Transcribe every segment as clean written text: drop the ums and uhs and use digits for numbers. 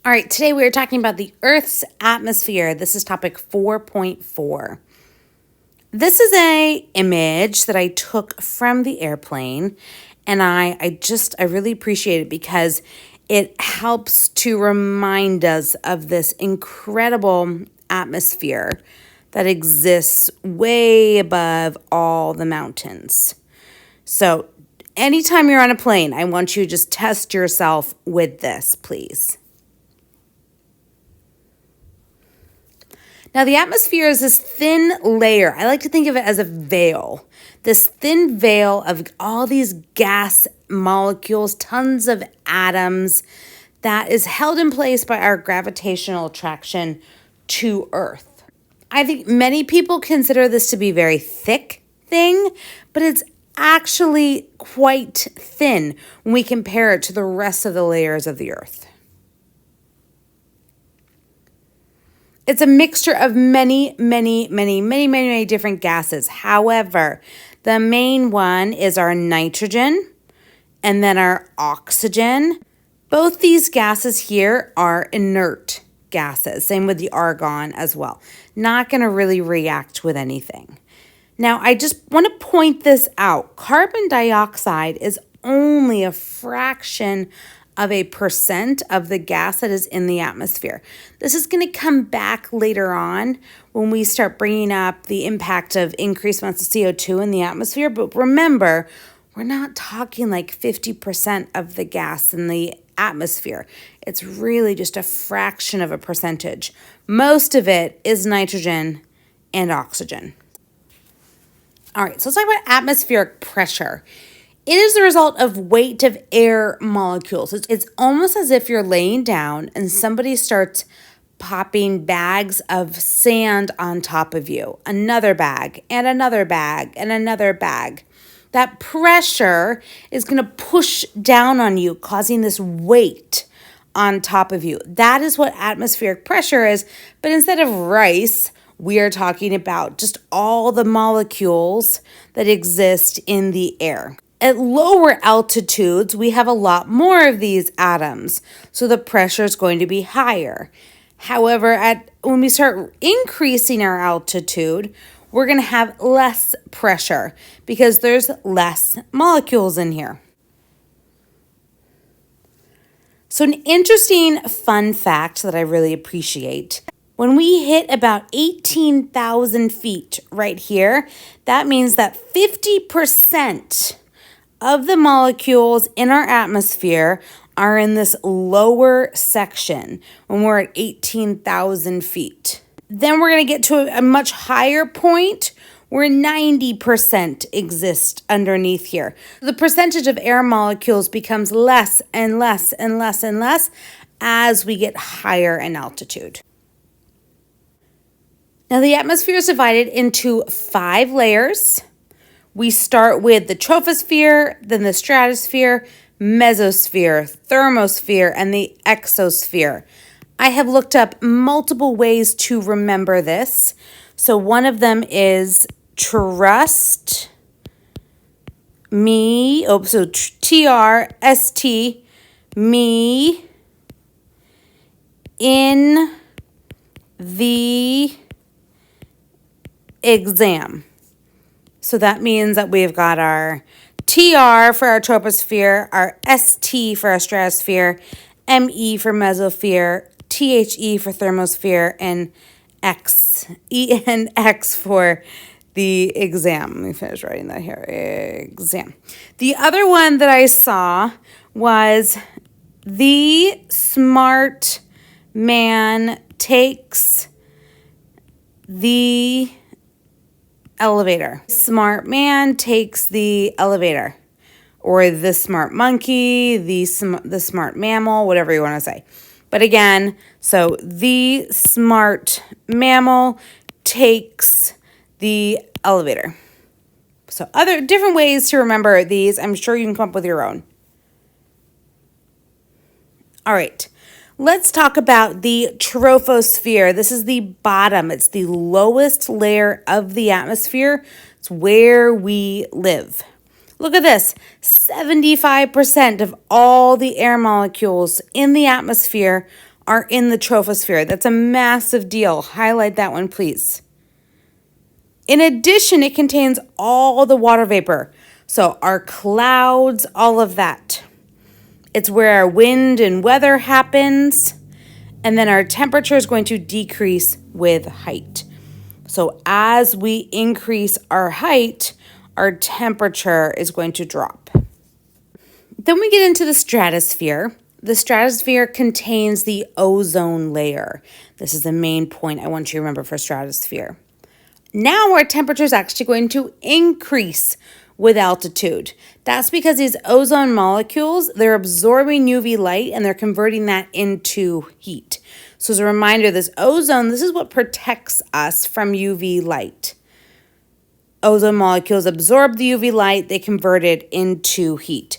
All right, today we are talking about the Earth's atmosphere. This is topic 4.4. This is a image that I took from the airplane, and I really appreciate it because it helps to remind us of this incredible atmosphere that exists way above all the mountains. So, anytime you're on a plane, I want you to just test yourself with this, please. Now, the atmosphere is this thin layer. I like to think of it as a veil. This thin veil of all these gas molecules, tons of atoms, that is held in place by our gravitational attraction to Earth. I think many people consider this to be a very thick thing, but it's actually quite thin when we compare it to the rest of the layers of the Earth. It's a mixture of many different gases. However, the main one is our nitrogen and then our oxygen. Both these gases here are inert gases. Same with the argon as well. Not going to really react with anything. Now, I just want to point this out. Carbon dioxide is only a fraction of a percent of the gas that is in the atmosphere. This is going to come back later on when we start bringing up the impact of increased amounts of CO2 in the atmosphere. But remember, we're not talking like 50% of the gas in the atmosphere. It's really just a fraction of a percentage. Most of it is nitrogen and oxygen. All right, so let's talk about atmospheric pressure. It is the result of weight of air molecules. It's almost as if you're laying down and somebody starts popping bags of sand on top of you. Another bag and another bag and another bag. That pressure is going to push down on you, causing this weight on top of you. That is what atmospheric pressure is. But instead of rice, we are talking about just all the molecules that exist in the air. At lower altitudes, we have a lot more of these atoms, so the pressure is going to be higher. However, when we start increasing our altitude, we're going to have less pressure because there's less molecules in here. So an interesting fun fact that I really appreciate. When we hit about 18,000 feet right here, that means that 50% of the molecules in our atmosphere are in this lower section when we're at 18,000 feet. Then we're going to get to a much higher point where 90% exist underneath here. The percentage of air molecules becomes less and less and less and less as we get higher in altitude. Now, the atmosphere is divided into 5 layers. We start with the troposphere, then the stratosphere, mesosphere, thermosphere, and the exosphere. I have looked up multiple ways to remember this. So one of them is trust me. So TRST me in the exam. So that means that we've got our TR for our troposphere, our ST for our stratosphere, ME for mesosphere, THE for thermosphere, and ENX for the exam. Let me finish writing that here. Exam. The other one that I saw was the smart man takes the elevator. Smart man takes the elevator. Or the smart monkey, the smart mammal, whatever you want to say. But again, so the smart mammal takes the elevator. So other different ways to remember these. I'm sure you can come up with your own. All right. Let's talk about the troposphere. This is the bottom. It's the lowest layer of the atmosphere. It's where we live. Look at this. 75% of all the air molecules in the atmosphere are in the troposphere. That's a massive deal. Highlight that one, please. In addition, it contains all the water vapor. So our clouds, all of that. It's where our wind and weather happens. And then our temperature is going to decrease with height. So as we increase our height, our temperature is going to drop. Then we get into the stratosphere. The stratosphere contains the ozone layer. This is the main point I want you to remember for stratosphere. Now our temperature is actually going to increase with altitude. That's because these ozone molecules, they're absorbing UV light and they're converting that into heat. So as a reminder, this ozone, this is what protects us from UV light. Ozone molecules absorb the UV light, they convert it into heat.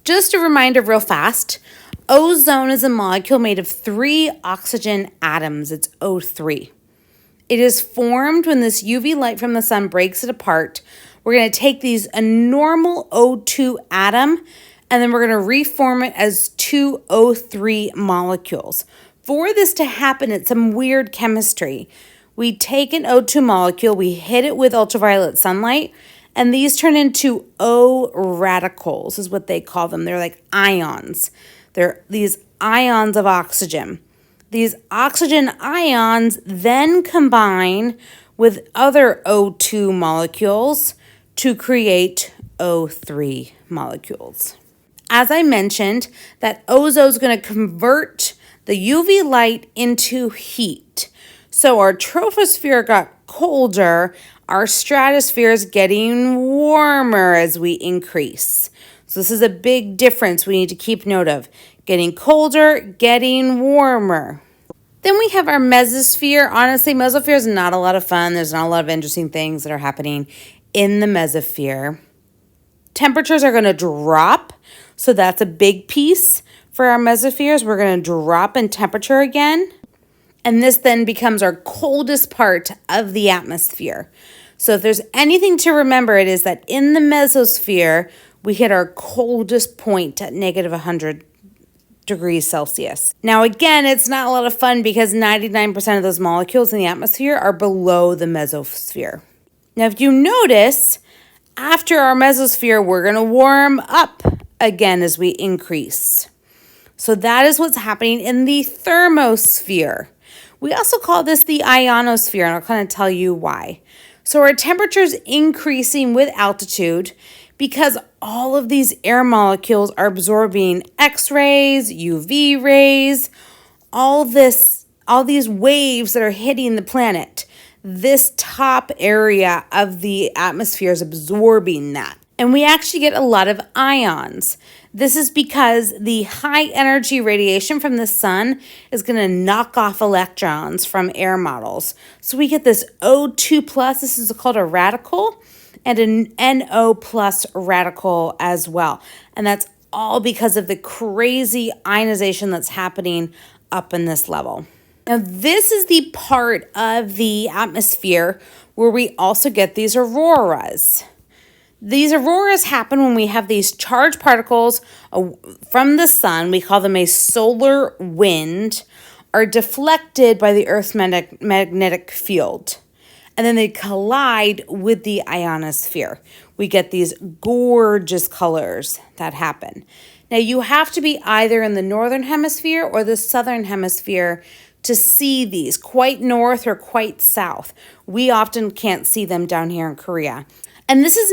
Just a reminder real fast, ozone is a molecule made of 3 oxygen atoms. It's O3. It is formed when this UV light from the sun breaks it apart. We're going to take a normal O2 atom, and then we're going to reform it as 2 O3 molecules. For this to happen, it's some weird chemistry. We take an O2 molecule, we hit it with ultraviolet sunlight, and these turn into O radicals, is what they call them. They're like ions. They're these ions of oxygen. These oxygen ions then combine with other O2 molecules to create O3 molecules. As I mentioned, that ozone is going to convert the UV light into heat. So our troposphere got colder, our stratosphere is getting warmer as we increase. So this is a big difference we need to keep note of. Getting colder, getting warmer. Then we have our mesosphere. Honestly, mesosphere is not a lot of fun. There's not a lot of interesting things that are happening in the mesosphere. Temperatures are going to drop. So that's a big piece for our mesospheres. We're going to drop in temperature again. And this then becomes our coldest part of the atmosphere. So if there's anything to remember, it is that in the mesosphere, we hit our coldest point at negative 100 degrees Celsius. Now, again, it's not a lot of fun because 99% of those molecules in the atmosphere are below the mesosphere. Now, if you notice, after our mesosphere, we're going to warm up again as we increase. So that is what's happening in the thermosphere. We also call this the ionosphere, and I'll kind of tell you why. So our temperature is increasing with altitude because all of these air molecules are absorbing X-rays, UV rays, all these waves that are hitting the planet. This top area of the atmosphere is absorbing that. And we actually get a lot of ions. This is because the high energy radiation from the sun is going to knock off electrons from air models. So we get this O2 plus, this is called a radical, and an NO plus radical as well. And that's all because of the crazy ionization that's happening up in this level. Now, this is the part of the atmosphere where we also get these auroras. These auroras happen when we have these charged particles from the sun, we call them a solar wind, are deflected by the Earth's magnetic field. And then they collide with the ionosphere. We get these gorgeous colors that happen. Now, you have to be either in the northern hemisphere or the southern hemisphere to see these, quite north or quite south. We often can't see them down here in Korea. And this is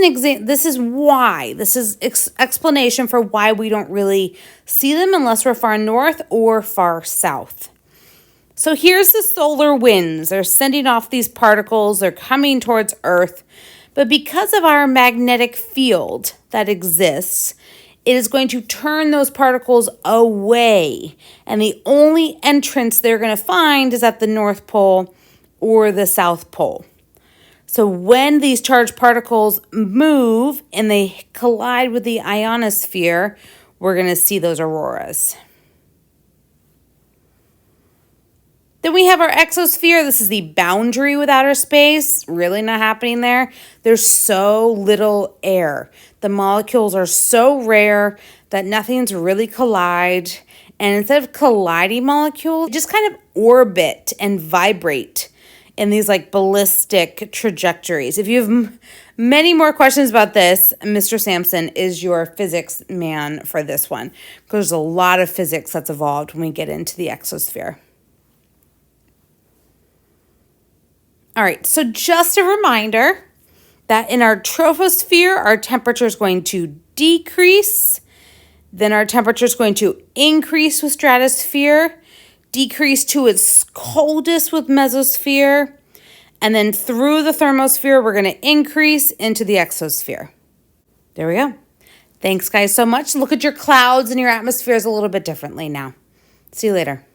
explanation for why we don't really see them unless we're far north or far south. So here's the solar winds. They're sending off these particles. They're coming towards Earth. But because of our magnetic field that exists, it is going to turn those particles away. And the only entrance they're going to find is at the North Pole or the South Pole. So when these charged particles move and they collide with the ionosphere, we're going to see those auroras. Then we have our exosphere. This is the boundary with outer space. Really not happening there. There's so little air. The molecules are so rare that nothing's really collide. And instead of colliding molecules, just kind of orbit and vibrate in these like ballistic trajectories. If you have many more questions about this, Mr. Sampson is your physics man for this one, because there's a lot of physics that's evolved when we get into the exosphere. All right, so just a reminder that in our troposphere, our temperature is going to decrease. Then our temperature is going to increase with stratosphere, decrease to its coldest with mesosphere, and then through the thermosphere, we're going to increase into the exosphere. There we go. Thanks, guys, so much. Look at your clouds and your atmospheres a little bit differently now. See you later.